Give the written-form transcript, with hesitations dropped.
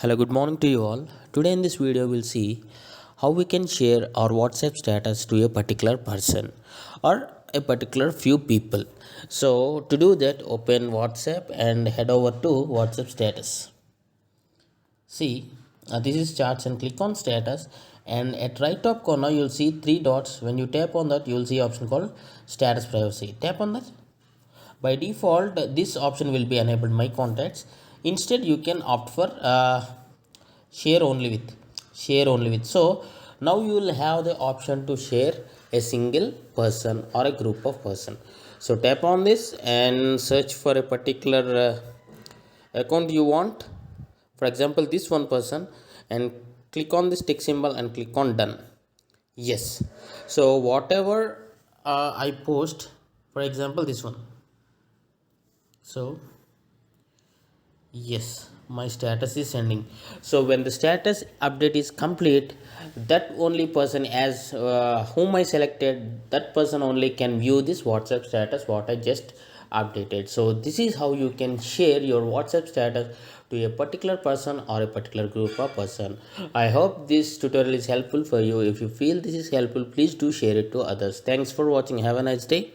Hello, good morning to you all. Today in this video we'll see how we can share our WhatsApp status to a particular person or a particular few people. So to do that, open WhatsApp and head over to WhatsApp status. See, this is charts and click on status, and at right top corner you'll see three dots. When you tap on that, you'll see option called status privacy. Tap on that. By default, this option will be enabled my contacts. Instead, you can opt for share only with so now you will have the option to share a single person or a group of person. So tap on this and search for a particular account you want, for example this one person, and click on this tick symbol and click on done. Yes, so whatever I post, for example this one, so yes, my status is sending. So when the status update is complete, that only person as whom I selected, that person only can view this WhatsApp status what I just updated. So this is how you can share your WhatsApp status to a particular person or a particular group of person. I hope this tutorial is helpful for you. If you feel this is helpful, please do share it to others. Thanks for watching. Have a nice day.